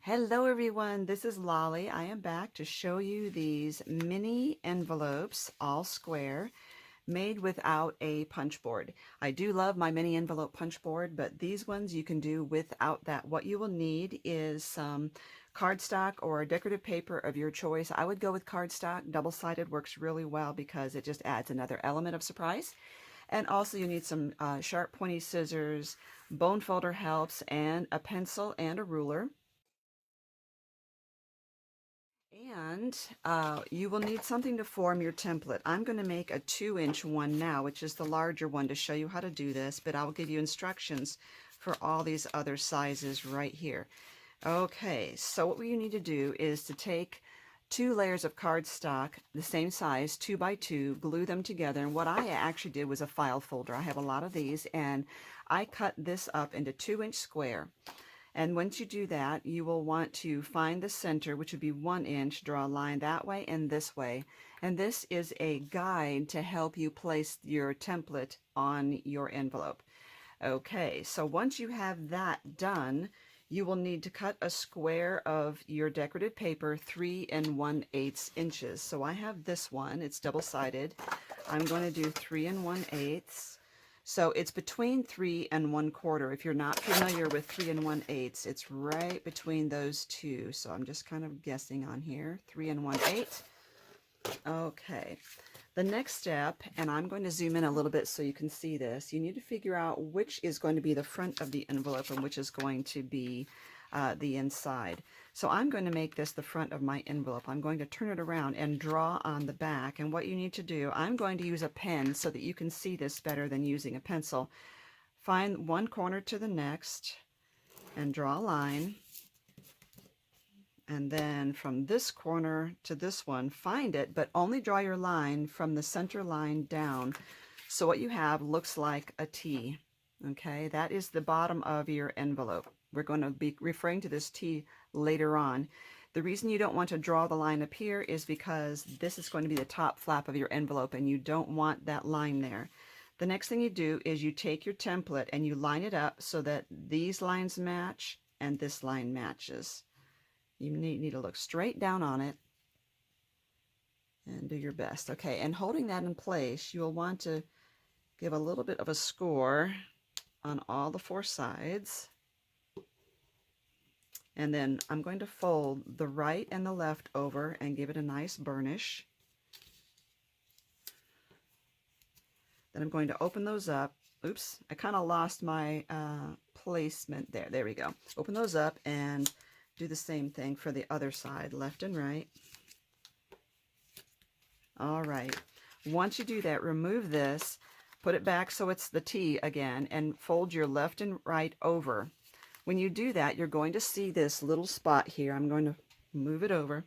Hello everyone, this is Lolly. I am back to show you these mini envelopes, all square, made without a punch board. I do love my mini envelope punch board, but these ones you can do without that. What you will need is some cardstock or decorative paper of your choice. I would go with cardstock. Double-sided works really well because it just adds another element of surprise. And also you need some sharp pointy scissors, bone folder helps, and a pencil and a ruler. And you will need something to form your template. I'm going to make a 2-inch one now, which is the larger one, to show you how to do this, but I'll give you instructions for all these other sizes right here. Okay, so what you need to do is to take 2 layers of cardstock, the same size, 2 by 2, glue them together. And what I actually did was a file folder. I have a lot of these, and I cut this up into 2-inch square. And once you do that, you will want to find the center, which would be 1 inch, draw a line that way and this way. And this is a guide to help you place your template on your envelope. Okay, so once you have that done, you will need to cut a square of your decorative paper 3 1/8 inches. So I have this one, it's double-sided. I'm going to do 3 1/8. So it's between 3 1/4. If you're not familiar with 3 1/8, it's right between those two. So I'm just kind of guessing on here, 3 1/8. Okay. The next step, and I'm going to zoom in a little bit so you can see this, you need to figure out which is going to be the front of the envelope and which is going to be the inside. So I'm going to make this the front of my envelope. I'm going to turn it around and draw on the back. And what you need to do, I'm going to use a pen so that you can see this better than using a pencil. Find one corner to the next and draw a line. And then from this corner to this one, find it, but only draw your line from the center line down. So what you have looks like a T. Okay, that is the bottom of your envelope. We're going to be referring to this T later on. The reason you don't want to draw the line up here is because this is going to be the top flap of your envelope and you don't want that line there. The next thing you do is you take your template and you line it up so that these lines match and this line matches. You need to look straight down on it and do your best. Okay, and holding that in place, you'll want to give a little bit of a score on all the 4 sides. And then I'm going to fold the right and the left over and give it a nice burnish. Then I'm going to open those up. Oops, I kind of lost my placement there. There we go. Open those up and do the same thing for the other side, left and right. All right. Once you do that, remove this, put it back so it's the T again, and fold your left and right over. When you do that, you're going to see this little spot here. I'm going to move it over.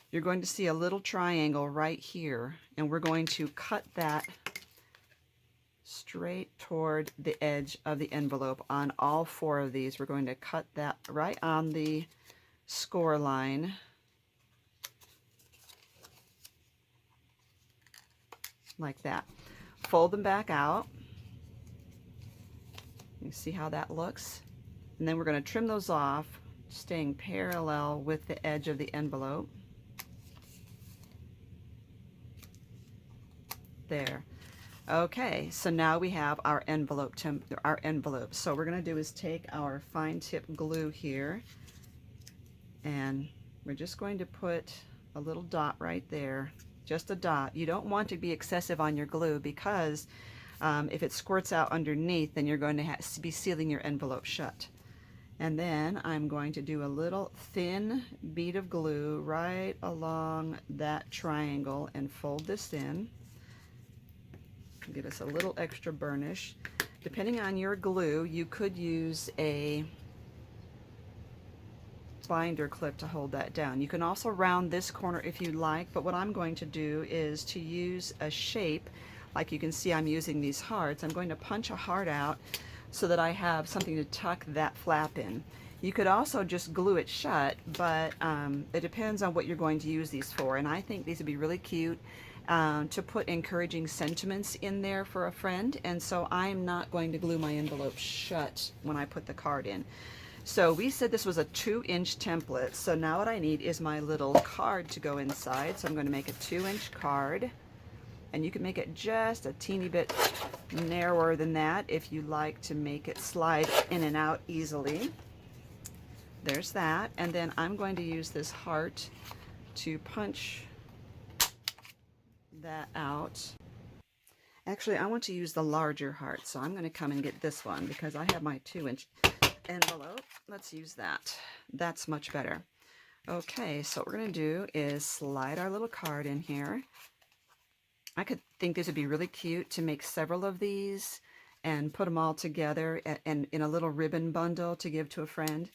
You're going to see a little triangle right here, and we're going to cut that straight toward the edge of the envelope on all 4 of these. We're going to cut that right on the score line. Like that. Fold them back out. You see how that looks? And then we're going to trim those off, staying parallel with the edge of the envelope. There. Okay, so now we have our envelope. So what we're going to do is take our fine tip glue here, and we're just going to put a little dot right there, just a dot. You don't want to be excessive on your glue because if it squirts out underneath, then you're going to be sealing your envelope shut. And then I'm going to do a little thin bead of glue right along that triangle and fold this in. Give us a little extra burnish. Depending on your glue, you could use a binder clip to hold that down. You can also round this corner if you like, but what I'm going to do is to use a shape. Like you can see, I'm using these hearts. I'm going to punch a heart out so that I have something to tuck that flap in. You could also just glue it shut, but it depends on what you're going to use these for. And I think these would be really cute to put encouraging sentiments in there for a friend. And so I'm not going to glue my envelope shut when I put the card in. So we said this was a 2-inch template. So now what I need is my little card to go inside. So I'm going to make a 2-inch card. And you can make it just a teeny bit narrower than that if you like to make it slide in and out easily. There's that. And then I'm going to use this heart to punch that out. Actually, I want to use the larger heart, so I'm going to come and get this one because I have my 2-inch envelope. Let's use that. That's much better. Okay, so what we're going to do is slide our little card in here. I could think this would be really cute to make several of these and put them all together and in a little ribbon bundle to give to a friend.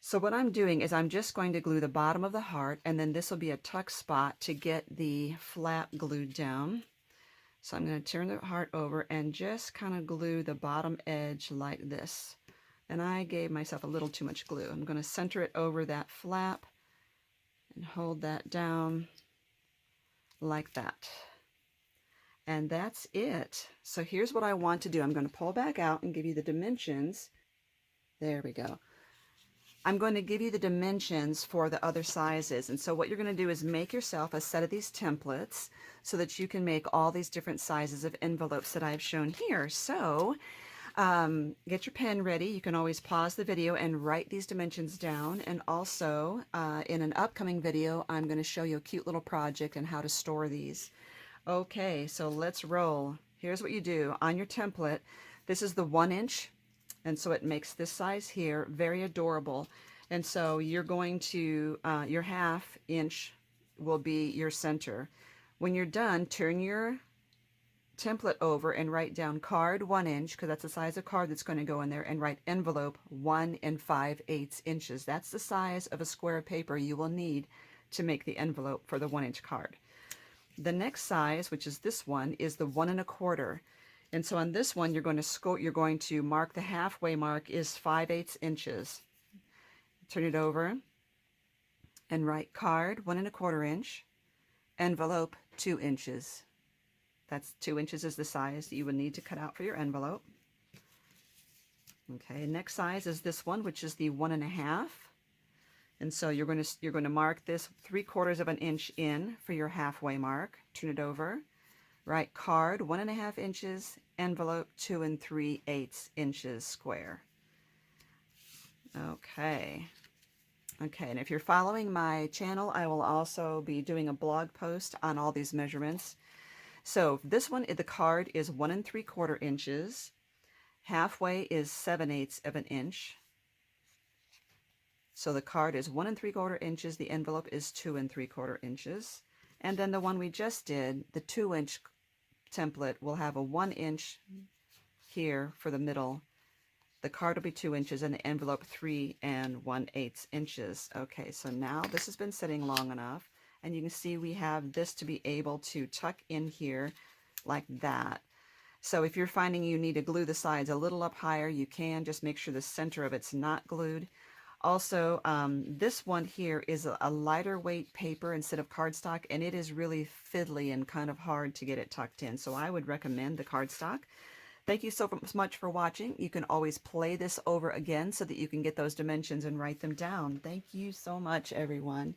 So what I'm doing is I'm just going to glue the bottom of the heart, and then this will be a tuck spot to get the flap glued down. So I'm going to turn the heart over and just kind of glue the bottom edge like this. And I gave myself a little too much glue. I'm going to center it over that flap and hold that down like that. And that's it. So here's what I want to do. I'm going to pull back out and give you the dimensions. There we go. I'm going to give you the dimensions for the other sizes. And so what you're going to do is make yourself a set of these templates so that you can make all these different sizes of envelopes that I've shown here. So get your pen ready. You can always pause the video and write these dimensions down. And also in an upcoming video, I'm going to show you a cute little project and how to store these. Okay, so let's roll. Here's what you do on your template. This is the 1-inch. And so it makes this size here very adorable. And so you're going to, your 1/2 inch will be your center. When you're done, turn your template over and write down card 1 inch, because that's the size of card that's going to go in there, and write envelope 1 5/8 inches. That's the size of a square of paper you will need to make the envelope for the 1-inch card. The next size, which is this one, is the 1 1/4. And so on this one, you're going to mark the halfway mark is 5/8 inches. Turn it over and write card 1 1/4 inch, envelope 2 inches. That's 2 inches is the size that you would need to cut out for your envelope. Okay, next size is this one, which is the 1 1/2. And so you're going to mark this 3/4 of an inch in for your halfway mark. Turn it over. Write card 1 1/2 inches, envelope 2 3/8 inches square. Okay. Okay, and if you're following my channel, I will also be doing a blog post on all these measurements. So this one, the card is 1 3/4 inches. Halfway is 7/8 of an inch. So the card is 1 3/4 inches. The envelope is 2 3/4 inches. And then the one we just did, the 2-inch template, will have a 1 inch here for the middle. The card will be 2 inches and the envelope 3 1/8 inches. Okay, so now this has been sitting long enough, and you can see we have this to be able to tuck in here like that. So if you're finding you need to glue the sides a little up higher, you can. Just make sure the center of it's not glued. Also, this one here is a lighter weight paper instead of cardstock, and it is really fiddly and kind of hard to get it tucked in. So I would recommend the cardstock. Thank you so much for watching. You can always play this over again so that you can get those dimensions and write them down. Thank you so much, everyone.